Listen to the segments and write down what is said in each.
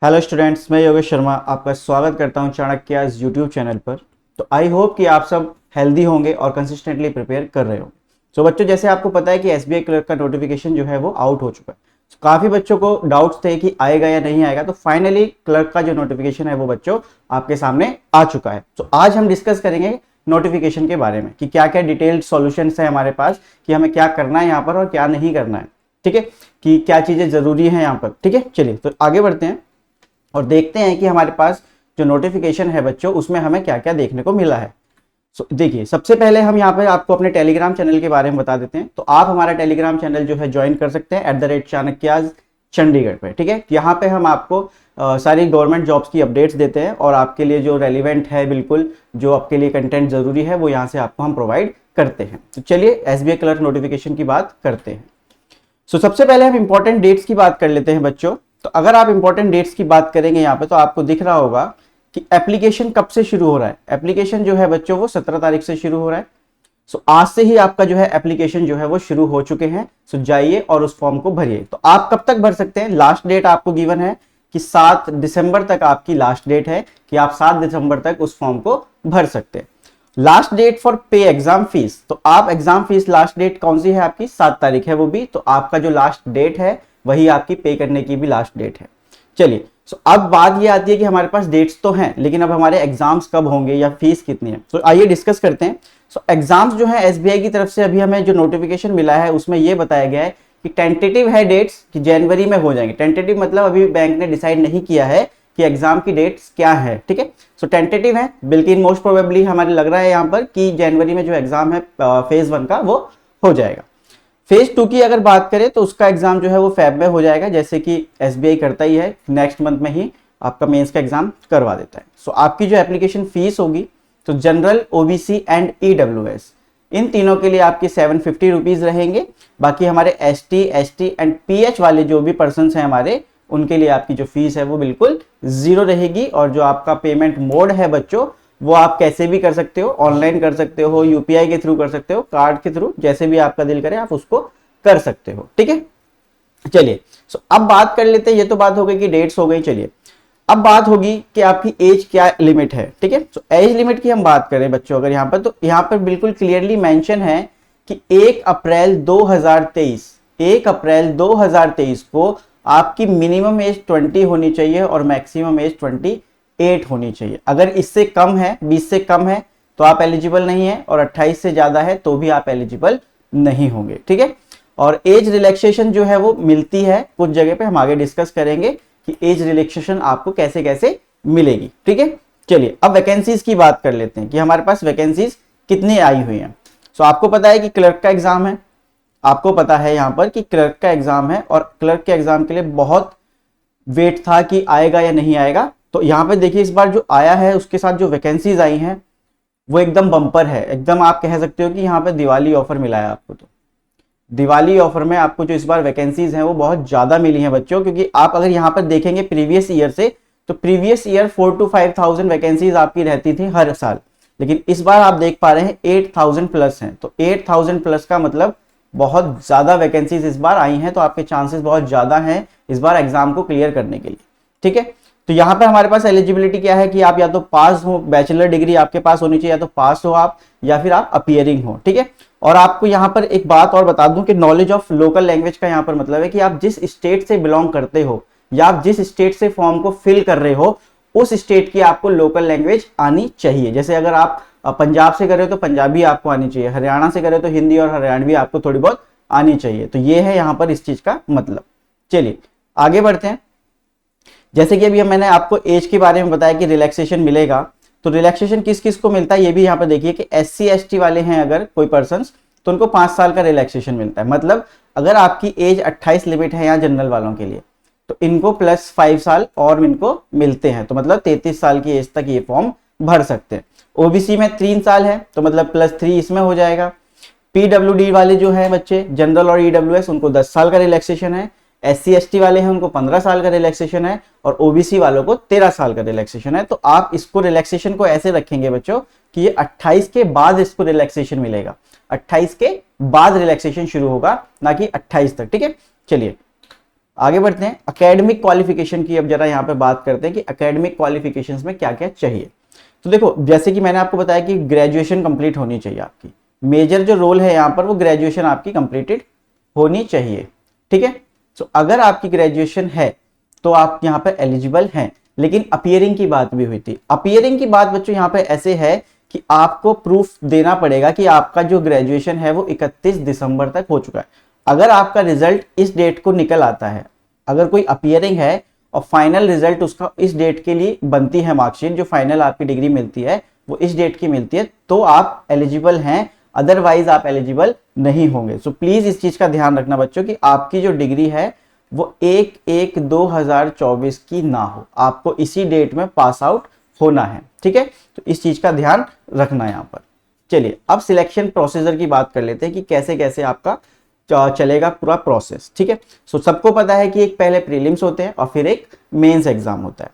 Hello students, मैं योगेश शर्मा आपका स्वागत करता हूं चाणक्यास यूट्यूब चैनल पर। तो आई होप कि आप सब हेल्दी होंगे और कंसिस्टेंटली प्रिपेयर कर रहे हो। तो बच्चों, जैसे आपको पता है कि एसबीआई क्लर्क का नोटिफिकेशन जो है वो आउट हो चुका है। काफ़ी बच्चों को डाउट्स थे कि आएगा या नहीं आएगा, तो फाइनली क्लर्क का जो नोटिफिकेशन है वो बच्चों आपके सामने आ चुका है। तो आज हम डिस्कस करेंगे नोटिफिकेशन के बारे में कि क्या क्या डिटेल्ड सॉल्यूशंस है हमारे पास, कि हमें क्या करना है यहाँ पर और क्या नहीं करना है। ठीक है, कि क्या चीज़ें ज़रूरी हैं यहाँ पर। ठीक है, चलिए तो आगे बढ़ते हैं और देखते हैं कि हमारे पास जो नोटिफिकेशन है बच्चों, उसमें हमें क्या क्या देखने को मिला है। देखिए, सबसे पहले हम यहाँ पे आपको अपने टेलीग्राम चैनल के बारे में बता देते हैं। तो आप हमारा टेलीग्राम चैनल जो है ज्वाइन कर सकते हैं @चाणक्याज चंडीगढ़ पे। ठीक है, यहाँ पे हम आपको सारी गवर्नमेंट जॉब्स की अपडेट्स देते हैं और आपके लिए जो रेलिवेंट है, बिल्कुल जो आपके लिए कंटेंट जरूरी है, वो यहाँ से आपको हम प्रोवाइड करते हैं। तो चलिए एसबीआई क्लर्क नोटिफिकेशन की बात करते हैं। सबसे पहले हम इंपॉर्टेंट डेट्स की बात कर लेते हैं बच्चों। तो अगर आप इंपॉर्टेंट डेट्स की बात करेंगे यहाँ पे, तो आपको दिख रहा होगा कि एप्लीकेशन कब से शुरू हो रहा है। एप्लीकेशन जो है बच्चों वो 17 तारीख से शुरू हो रहा है। आज से ही आपका जो है एप्लीकेशन जो है वो शुरू हो चुके हैं। जाइए और उस फॉर्म को भरिए। तो आप कब तक भर सकते हैं? लास्ट डेट आपको गिवन है कि 7 दिसंबर तक आपकी लास्ट डेट है, कि आप 7 दिसंबर तक उस फॉर्म को भर सकते हैं। Last date for pay exam fees, तो आप एग्जाम फीस लास्ट डेट कौन सी है आपकी? 7 तारीख है वो भी। तो आपका जो लास्ट डेट है वही आपकी पे करने की भी लास्ट डेट है। चलिए, अब बात ये आती है कि हमारे पास डेट्स तो हैं, लेकिन अब हमारे एग्जाम्स कब होंगे या फीस कितनी है। तो आइए डिस्कस करते हैं। एग्जाम्स जो है एसबीआई की तरफ से अभी हमें जो नोटिफिकेशन मिला है उसमें यह बताया गया है कि टेंटेटिव है डेट्स कि जनवरी में हो जाएंगे। टेंटेटिव मतलब अभी बैंक ने डिसाइड नहीं किया है कि एग्जाम की डेट्स क्या है। ठीक है, टेंटेटिव है, बल्कि मोस्ट प्रोबेबली हमारे लग रहा है यहाँ पर कि जनवरी में जो एग्जाम है फेज 1 का वो हो जाएगा। फेज 2 की अगर बात करें तो उसका एग्जाम जो है वो फेब में हो जाएगा, जैसे कि एसबीआई करता ही है, नेक्स्ट मंथ में ही आपका मेंस का एग्जाम करवा देता है। आपकी जो एप्लीकेशन फीस होगी, तो जनरल, ओबीसी एंड ईडब्ल्यूएस, इन तीनों के लिए आपकी 750 रुपीज रहेंगे। बाकी हमारे एसटी, एसटी एंड पीएच वाले जो भी पर्सन हैं हमारे, उनके लिए आपकी जो फीस है वो बिल्कुल 0 रहेगी। और जो आपका पेमेंट मोड है बच्चों, वो आप कैसे भी कर सकते हो, ऑनलाइन कर सकते हो, यूपीआई के थ्रू कर सकते हो, कार्ड के थ्रू, जैसे भी आपका दिल करे आप उसको कर सकते हो। ठीक है, चलिए अब बात कर लेते हैं। ये तो बात हो गई कि डेट्स हो गई। चलिए अब बात होगी कि आपकी एज क्या लिमिट है। ठीक है, एज लिमिट की हम बात करें बच्चों अगर यहाँ पर, तो यहाँ पर बिल्कुल क्लियरली मेंशन है कि 1 अप्रैल 2023 को आपकी मिनिमम एज 20 होनी चाहिए और मैक्सिमम एज 28 होनी चाहिए। अगर इससे कम है, 20 से कम है, तो आप एलिजिबल नहीं है, और 28 से ज्यादा है तो भी आप एलिजिबल नहीं होंगे। ठीक है, और एज रिलैक्सेशन जो है वो मिलती है कुछ जगह पे, हम आगे डिस्कस करेंगे कि एज रिलैक्सेशन आपको कैसे कैसे मिलेगी। ठीक है, चलिए अब वैकेंसीज की बात कर लेते हैं कि हमारे पास वैकेंसीज कितनी आई हुई हैं। आपको पता है कि क्लर्क का एग्जाम है, आपको पता है यहाँ पर कि क्लर्क का एग्जाम है, और क्लर्क के एग्जाम के लिए बहुत वेट था कि आएगा या नहीं आएगा। तो यहाँ पे देखिए, इस बार जो आया है उसके साथ जो वैकेंसीज आई हैं वो एकदम बम्पर है। एकदम आप कह सकते हो कि यहाँ पे दिवाली ऑफर मिला है आपको। तो दिवाली ऑफर में आपको जो इस बार वैकेंसीज हैं वो बहुत ज्यादा मिली हैं बच्चों, क्योंकि आप अगर यहाँ पर देखेंगे प्रीवियस ईयर से, तो प्रीवियस ईयर 4 to 5,000 वैकेंसीज आपकी रहती थी हर साल, लेकिन इस बार आप देख पा रहे हैं 8,000 प्लस हैं। तो 8,000 प्लस का मतलब बहुत ज्यादा वैकेंसीज इस बार आई हैं। तो आपके चांसेस बहुत ज्यादा हैं इस बार एग्जाम को क्लियर करने के लिए। ठीक है, तो यहाँ पर हमारे पास एलिजिबिलिटी क्या है कि आप या तो पास हो, बैचलर डिग्री आपके पास होनी चाहिए, या तो पास हो आप, या फिर आप अपीयरिंग हो। ठीक है, और आपको यहाँ पर एक बात और बता दूं कि नॉलेज ऑफ लोकल लैंग्वेज का यहाँ पर मतलब है कि आप जिस स्टेट से बिलोंग करते हो या आप जिस स्टेट से फॉर्म को फिल कर रहे हो, उस स्टेट की आपको लोकल लैंग्वेज आनी चाहिए। जैसे अगर आप पंजाब से कर रहे हो तो पंजाबी आपको आनी चाहिए, हरियाणा से कर रहे हो तो हिंदी और हरियाणवी आपको थोड़ी बहुत आनी चाहिए। तो ये है यहाँ पर इस चीज का मतलब। चलिए आगे बढ़ते हैं। जैसे कि अभी मैंने आपको एज के बारे में बताया कि रिलैक्सेशन मिलेगा, तो रिलैक्सेशन किस किस को मिलता है ये भी यहाँ पर देखिए कि SC ST वाले हैं अगर कोई पर्सन, तो उनको 5 साल का रिलैक्सेशन मिलता है। मतलब अगर आपकी एज 28 लिमिट है यहाँ जनरल वालों के लिए, तो इनको प्लस 5 साल और इनको मिलते हैं। तो मतलब 33 साल की एज तक ये फॉर्म भर सकते हैं। ओबीसी में 3 साल है, तो मतलब +3 इसमें हो जाएगा। पीडब्ल्यूडी वाले जो है बच्चे, जनरल और ईडब्ल्यूएस, उनको 10 साल का रिलैक्सेशन है। SC ST वाले हैं उनको 15 साल का रिलैक्सेशन है, और ओबीसी वालों को 13 साल का रिलैक्सेशन है। तो आप इसको रिलैक्सेशन को ऐसे रखेंगे बच्चों कि ये 28 के बाद इसको रिलैक्सेशन मिलेगा, 28 के बाद रिलैक्सेशन शुरू होगा, ना कि 28 तक। ठीक है, चलिए आगे बढ़ते हैं, एकेडमिक क्वालिफिकेशन की अब जरा यहाँ पे बात करते हैं कि एकेडमिक क्वालिफिकेशंस में क्या क्या चाहिए। तो देखो, जैसे कि मैंने आपको बताया कि ग्रेजुएशन कंप्लीट होनी चाहिए आपकी, मेजर जो रोल है यहाँ पर वो ग्रेजुएशन आपकी कंप्लीटेड होनी चाहिए, ठीक है। तो अगर आपकी ग्रेजुएशन है तो आप यहाँ पे एलिजिबल हैं। लेकिन अपीयरिंग की बात भी हुई थी। अपीयरिंग की बात बच्चों यहाँ पे ऐसे है कि आपको प्रूफ देना पड़ेगा कि आपका जो ग्रेजुएशन है वो 31 दिसंबर तक हो चुका है। अगर आपका रिजल्ट इस डेट को निकल आता है, अगर कोई अपीयरिंग है और फाइनल रिजल्ट उसका इस डेट के लिए बनती है, मार्कशीट जो फाइनल आपकी डिग्री मिलती है वो इस डेट की मिलती है, तो आप एलिजिबल हैं, अदरवाइज आप एलिजिबल नहीं होंगे। सो प्लीज इस चीज का ध्यान रखना बच्चों कि आपकी जो डिग्री है वो 1/1/2024 की ना हो, आपको इसी डेट में पास आउट होना है, ठीक है। तो इस चीज का ध्यान रखना है यहाँ पर। चलिए अब सिलेक्शन प्रोसीजर की बात कर लेते हैं कि कैसे कैसे आपका चलेगा पूरा प्रोसेस, ठीक है। सो सबको पता है कि एक पहले प्रीलिम्स होते हैं और फिर एक मेंस एग्जाम होता है।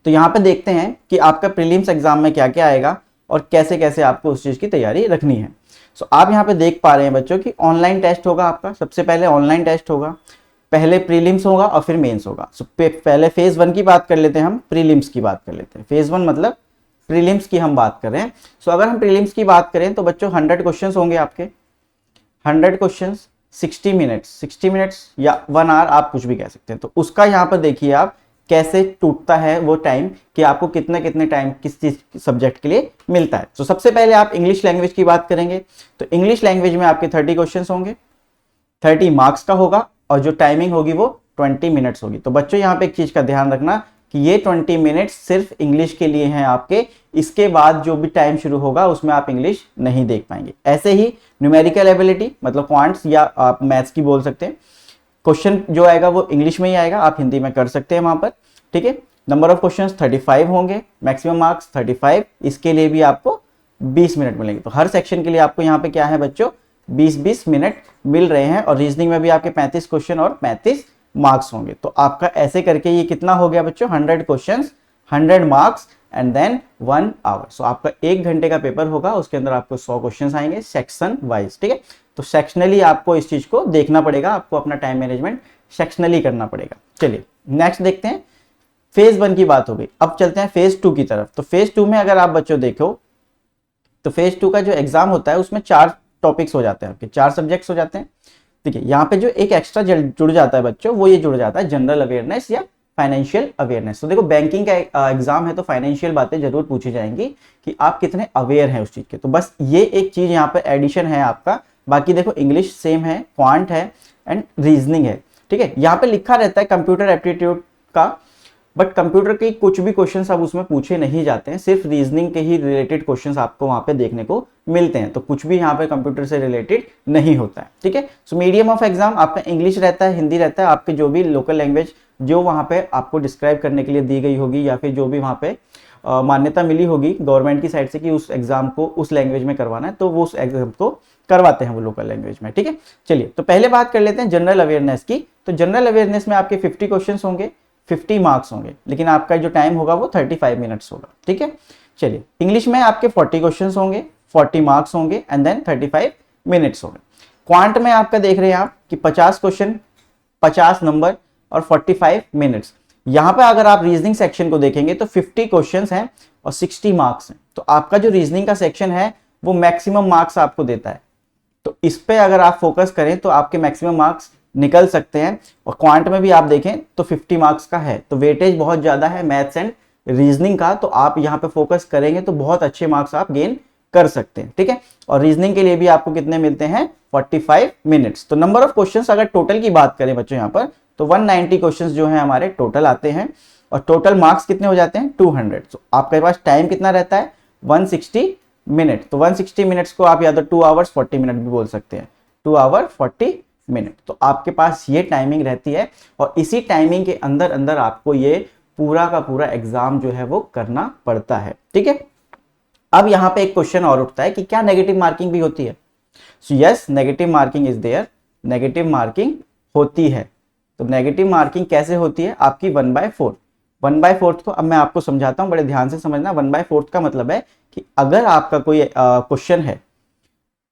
तो यहाँ पे देखते हैं कि आपका प्रीलिम्स एग्जाम में क्या क्या आएगा और कैसे कैसे आपको उस चीज की तैयारी रखनी है। सो आप यहाँ पे देख पा रहे हैं बच्चों कि ऑनलाइन टेस्ट होगा आपका, सबसे पहले ऑनलाइन टेस्ट होगा, पहले प्रीलिम्स होगा और फिर मेंस होगा। सो पहले फेज 1 की बात कर लेते हैं, हम प्रीलिम्स की बात कर लेते हैं। फेज 1 मतलब प्रीलिम्स की हम बात कर रहे हैं। सो अगर हम प्रीलिम्स की बात करें तो बच्चों 100 क्वेश्चंस होंगे आपके, 100 क्वेश्चंस 60 मिनट्स या 1 आवर, आप कुछ भी कह सकते हैं। तो उसका यहाँ पर देखिए आप कैसे टूटता है वो टाइम, कि आपको कितने कितने टाइम किस चीज सब्जेक्ट के लिए मिलता है। तो सबसे पहले आप इंग्लिश लैंग्वेज की बात करेंगे तो इंग्लिश लैंग्वेज में आपके 30 क्वेश्चन होंगे, 30 मार्क्स का होगा और जो टाइमिंग होगी वो 20 मिनट्स होगी। तो बच्चों यहाँ पे एक चीज का ध्यान रखना कि ये 20 मिनट्स सिर्फ इंग्लिश के लिए हैं आपके, इसके बाद जो भी टाइम शुरू होगा उसमें आप इंग्लिश नहीं देख पाएंगे। ऐसे ही न्यूमेरिकल एबिलिटी मतलब क्वांट्स या आप मैथ्स की बोल सकते हैं, क्वेश्चन जो आएगा वो इंग्लिश में ही आएगा, आप हिंदी में कर सकते हैं वहां पर, ठीक है। नंबर ऑफ क्वेश्चंस 35 होंगे, मैक्सिमम मार्क्स 35, इसके लिए भी आपको 20 मिनट मिलेंगे। तो हर सेक्शन के लिए आपको यहाँ पे क्या है बच्चों, 20-20 मिनट मिल रहे हैं। और रीजनिंग में भी आपके 35 क्वेश्चन और 35 मार्क्स होंगे। तो आपका ऐसे करके ये कितना हो गया बच्चों, 100 question 100 marks and then 1 hour. So आपका 1 घंटे का पेपर होगा, उसके अंदर आपको 100 क्वेश्चन आएंगे सेक्शन वाइज, ठीक है। तो सेक्शनली आपको इस चीज को देखना पड़ेगा, आपको अपना टाइम मैनेजमेंट सेक्शनली करना पड़ेगा। चलिए नेक्स्ट देखते हैं, फेज 1 की बात हो गई, अब चलते हैं फेज 2 की तरफ। तो फेज 2 में अगर आप बच्चों देखो तो फेज 2 का जो एग्जाम होता है उसमें 4 टॉपिक्स हो जाते हैं आपके, 4 सब्जेक्ट्स हो जाते हैं, ठीक है। यहाँ पे जो एक एक्स्ट्रा जुड़ जाता है बच्चों, वो ये जुड़ जाता है जनरल अवेयरनेस या फाइनेंशियल अवेयरनेस। तो देखो बैंकिंग का एग्जाम है तो फाइनेंशियल बातें जरूर पूछी जाएंगी कि आप कितने अवेयर हैं उस चीज के। तो बस ये एक चीज यहाँ पे एडिशन है आपका। बाकी देखो इंग्लिश सेम है, क्वांट है एंड रीजनिंग है, ठीक है। यहाँ पे लिखा रहता है कंप्यूटर एप्टीट्यूड का, बट कंप्यूटर के कुछ भी क्वेश्चंस अब उसमें पूछे नहीं जाते हैं, सिर्फ रीजनिंग के ही रिलेटेड क्वेश्चंस आपको वहां पे देखने को मिलते हैं। तो कुछ भी यहाँ पे कंप्यूटर से रिलेटेड नहीं होता है, ठीक है। सो मीडियम ऑफ एग्जाम आपका इंग्लिश रहता है, हिंदी रहता है, आपके जो भी लोकल लैंग्वेज जो वहां पे आपको डिस्क्राइब करने के लिए दी गई होगी या फिर जो भी वहां पे मान्यता मिली होगी गवर्नमेंट की साइड से कि उस एग्जाम को उस लैंग्वेज में करवाना है, तो वो उस एग्जाम को करवाते हैं वो लोकल लैंग्वेज में, ठीक है। चलिए तो पहले बात कर लेते हैं जनरल अवेयरनेस की। तो जनरल अवेयरनेस में आपके 50 क्वेश्चन होंगे, 50 मार्क्स होंगे, लेकिन आपका जो टाइम होगा वो 35 मिनट्स होगा, ठीक है। चलिए इंग्लिश में आपके 40 क्वेश्चंस होंगे, 40 मार्क्स होंगे एंड देन 35 मिनट्स होंगे। क्वांट में आपका देख रहे हैं आप कि 50 क्वेश्चन 50 नंबर और 45 मिनट्स। यहां पे अगर आप रीजनिंग सेक्शन को देखेंगे तो 50 क्वेश्चंस हैं और 60 मार्क्स हैं। तो आपका जो रीजनिंग का सेक्शन है वो मैक्सिमम मार्क्स आपको देता है, तो इस पे अगर आप फोकस करें तो आपके मैक्सिमम मार्क्स निकल सकते हैं। और क्वांट में भी आप देखें तो 50 मार्क्स का है, तो वेटेज बहुत ज्यादा है मैथ्स एंड रीजनिंग का, तो आप यहाँ पे फोकस करेंगे तो बहुत अच्छे मार्क्स आप गेन कर सकते हैं, ठीक है। और रीजनिंग के लिए भी आपको कितने मिलते हैं, 45 मिनट्स। तो नंबर ऑफ क्वेश्चंस अगर टोटल की बात करें बच्चों यहाँ पर तो 190 क्वेश्चंस जो है हमारे टोटल आते हैं और टोटल मार्क्स कितने हो जाते हैं 200। तो आपके पास टाइम कितना रहता है 160 मिनट। तो 160 मिनट्स को आप या तो 2 आवर्स 40 मिनट भी बोल सकते हैं, 2 आवर 40 मिनट। तो आपके पास ये टाइमिंग रहती है और इसी टाइमिंग के अंदर अंदर आपको ये पूरा का पूरा एग्जाम जो है वो करना पड़ता है, ठीक है। अब यहाँ पे एक क्वेश्चन और उठता है कि क्या नेगेटिव मार्किंग भी होती है। So yes, negative marking is there, negative marking होती है। तो नेगेटिव मार्किंग कैसे होती है आपकी 1/4। 1/4 को अब मैं आपको समझाता हूं, बड़े ध्यान से समझना। 1/4 का मतलब है कि अगर आपका कोई क्वेश्चन है,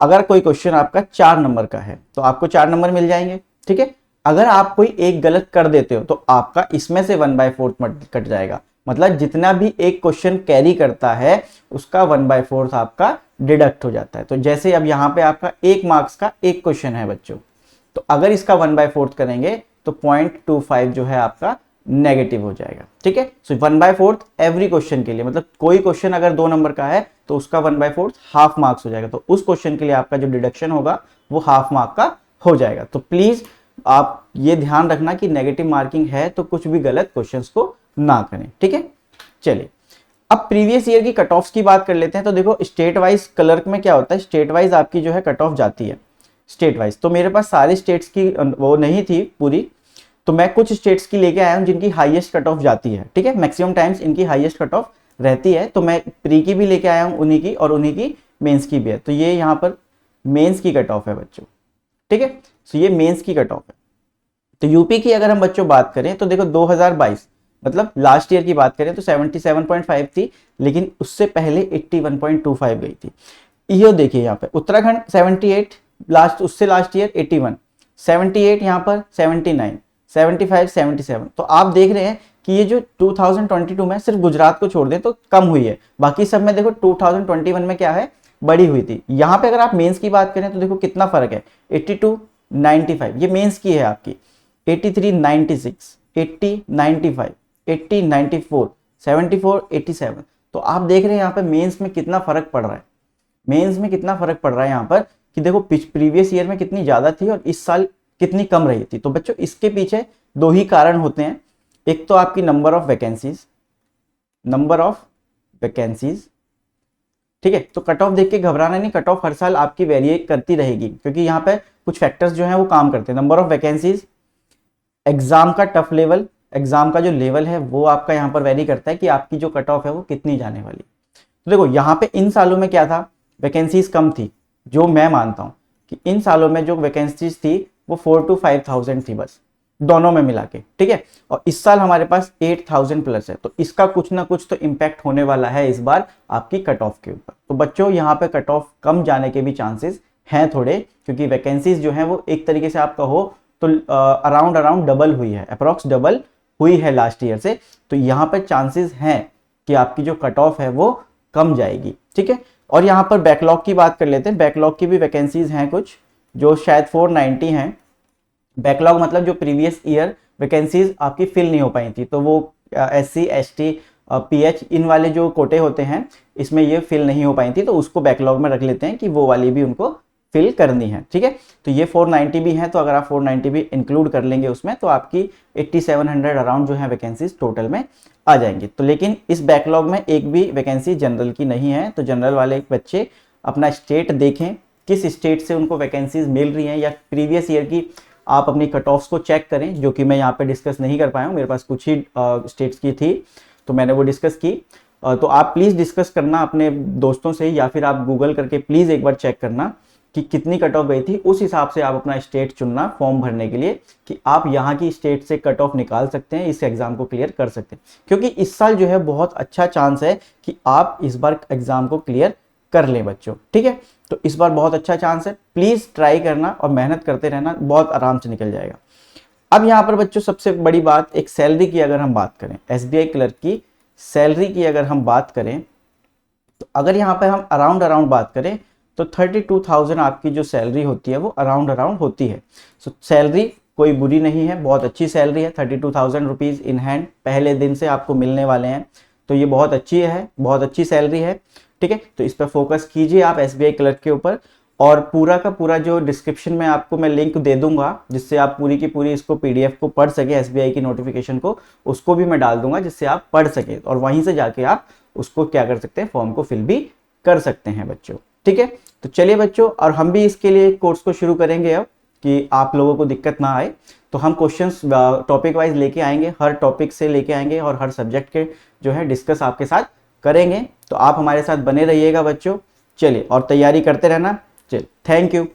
अगर कोई क्वेश्चन आपका 4 नंबर का है तो आपको 4 नंबर मिल जाएंगे, ठीक है। अगर आप कोई एक गलत कर देते हो तो आपका इसमें से 1/4 कट जाएगा, मतलब जितना भी एक क्वेश्चन कैरी करता है उसका 1/4 आपका डिडक्ट हो जाता है। तो जैसे अब यहाँ पे आपका 1 मार्क्स का एक क्वेश्चन है बच्चों, तो अगर इसका 1/4 करेंगे तो 0.25 जो है आपका नेगेटिव हो जाएगा। ठीक है, सो 1/4 एवरी क्वेश्चन के लिए, मतलब कोई क्वेश्चन अगर 2 नंबर का है तो उसका 1/4 हाफ मार्क्स हो जाएगा, तो उस क्वेश्चन के लिए आपका जो डिडक्शन होगा वो हाफ मार्क का हो जाएगा। तो प्लीज आप ये ध्यान रखना कि नेगेटिव मार्किंग है तो कुछ भी गलत क्वेश्चंस को ना करें। ठीक है, चलिए अब प्रीवियस ईयर की कट ऑफ्स की बात कर लेते हैं। तो देखो स्टेट वाइज क्लर्क में क्या होता है, स्टेट वाइज आपकी जो है कट ऑफ जाती है स्टेट वाइज। तो मेरे पास सारी स्टेट्स की वो नहीं थी पूरी, तो मैं कुछ स्टेट्स की लेके आया हूं जिनकी हाईएस्ट कट ऑफ जाती है। ठीक है, मैक्सिमम टाइम्स इनकी हाईएस्ट कट ऑफ रहती है, तो मैं प्री की भी लेके आया हूं उन्हीं की, और उन्हीं की मेंस की भी है। तो ये यहाँ पर मेंस की कट ऑफ है बच्चों। ठीक है, तो ये मेंस की कट ऑफ है। तो यूपी की अगर हम बच्चों बात करें तो देखो 2022 मतलब लास्ट ईयर की बात करें तो 77.5 थी, लेकिन उससे पहले 81.25 गई थी। ये देखिए यहाँ पे उत्तराखंड 78, लास्ट उससे लास्ट ईयर 81, 78 यहाँ पर 79, 75, 77। तो आप देख रहे हैं कि ये जो 2022 में सिर्फ गुजरात को छोड़ दें तो कम हुई है, बाकी सब में देखो 2021 में क्या है बड़ी हुई थी। यहाँ पे अगर आप मेंस की बात करें तो देखो कितना फर्क है, 82, 95 ये मेंस की है आपकी, 83, 96, 80, 95, 80, 94, 74, 87। तो आप देख रहे हैं यहाँ पे मेंस में कितना फर्क पड़ रहा है, मेंस में कितना फर्क पड़ रहा है यहाँ पर कि देखो प्रीवियस ईयर में कितनी ज्यादा थी और इस साल कितनी कम रही थी। तो बच्चों इसके पीछे दो ही कारण होते हैं, एक तो आपकी number of vacancies, number of vacancies. ठीक है, तो कट ऑफ देख के घबराना नहीं, कट ऑफ हर साल आपकी वेरी करती रहेगी क्योंकि यहाँ पे कुछ फैक्टर्स जो है वो काम करते हैं। नंबर ऑफ वैकेंसीज, एग्जाम का टफ लेवल, एग्जाम का जो लेवल है वो आपका यहाँ पर वेरी करता है कि आपकी जो कट ऑफ है वो कितनी जाने वाली। तो देखो यहाँ पे इन सालों में क्या था, वैकेंसीज कम थी, जो मैं मानता हूँ कि इन सालों में जो वैकेंसीज थी वो 4 to 5,000 थी बस, दोनों में मिला के। ठीक है, और इस साल हमारे पास 8,000 प्लस है, तो इसका कुछ ना कुछ तो इम्पैक्ट होने वाला है इस बार आपकी कट ऑफ के ऊपर। तो बच्चों यहाँ पे कट ऑफ कम जाने के भी चांसेस हैं थोड़े, क्योंकि वैकेंसीज जो है वो एक तरीके से आपका हो तो अराउंड डबल हुई है, अप्रॉक्स डबल हुई है लास्ट ईयर से। तो यहाँ पर चांसेस हैं कि आपकी जो कट ऑफ है वो कम जाएगी। ठीक है, और यहाँ पर बैकलॉग की बात कर लेते हैं। बैकलॉग की भी वैकेंसीज हैं कुछ जो शायद 490 हैं। बैकलॉग मतलब जो प्रीवियस ईयर वैकेंसीज आपकी फिल नहीं हो पाई थी, तो वो SC ST PH इन वाले जो कोटे होते हैं इसमें ये फिल नहीं हो पाई थी, तो उसको बैकलॉग में रख लेते हैं कि वो वाली भी उनको फिल करनी है। ठीक है, तो ये 490 भी है, तो अगर आप 490 भी इंक्लूड कर लेंगे उसमें तो आपकी 8700 अराउंड जो है वैकेंसीज टोटल में आ जाएंगे। तो लेकिन इस बैकलॉग में एक भी वैकेंसी जनरल की नहीं है, तो जनरल वाले बच्चे अपना स्टेट देखें किस स्टेट से उनको वैकेंसीज मिल रही हैं, या प्रीवियस ईयर की आप अपनी कट ऑफ्स को चेक करें, जो कि मैं यहाँ पे डिस्कस नहीं कर पाया हूँ, मेरे पास कुछ ही स्टेट्स की थी तो मैंने वो डिस्कस की। तो आप प्लीज़ डिस्कस करना अपने दोस्तों से, या फिर आप गूगल करके प्लीज़ एक बार चेक करना कि कितनी कट ऑफ गई थी, उस हिसाब से आप अपना स्टेट चुनना फॉर्म भरने के लिए कि आप यहाँ की स्टेट से कट ऑफ निकाल सकते हैं, इस एग्जाम को क्लियर कर सकते हैं। क्योंकि इस साल जो है बहुत अच्छा चांस है कि आप इस बार एग्जाम को क्लियर कर लें बच्चों। ठीक है, तो इस बार बहुत अच्छा चांस है, प्लीज ट्राई करना और मेहनत करते रहना, बहुत आराम से निकल जाएगा। अब यहाँ पर बच्चों सबसे बड़ी बात, एक सैलरी की अगर हम बात करें, SBI क्लर्क की सैलरी की अगर हम बात करें, तो अगर यहाँ पे हम अराउंड बात करें तो 32,000 आपकी जो सैलरी होती है वो अराउंड होती है। सो सैलरी कोई बुरी नहीं है, बहुत अच्छी सैलरी है। 32,000 रुपीज़ इन हैंड पहले दिन से आपको मिलने वाले हैं, तो ये बहुत अच्छी है, बहुत अच्छी सैलरी है। ठीक है, तो इस पर फोकस कीजिए आप SBI क्लर्क के ऊपर, और पूरा का पूरा जो डिस्क्रिप्शन में आपको मैं लिंक दे दूंगा जिससे आप पूरी की पूरी इसको PDF को पढ़ सके, SBI की नोटिफिकेशन को, उसको भी मैं डाल दूंगा जिससे आप पढ़ सके, और वहीं से जाके आप उसको क्या कर सकते हैं, फॉर्म को फिल भी कर सकते हैं बच्चों। ठीक है, तो चलिए बच्चों, और हम भी इसके लिए कोर्स को शुरू करेंगे अब कि आप लोगों को दिक्कत ना आए। तो हम क्वेश्चंस टॉपिक वाइज लेके आएंगे, हर टॉपिक से लेके आएंगे और हर सब्जेक्ट के जो है डिस्कस आपके साथ करेंगे। तो आप हमारे साथ बने रहिएगा बच्चों। चलिए, और तैयारी करते रहना। चलिए, थैंक यू।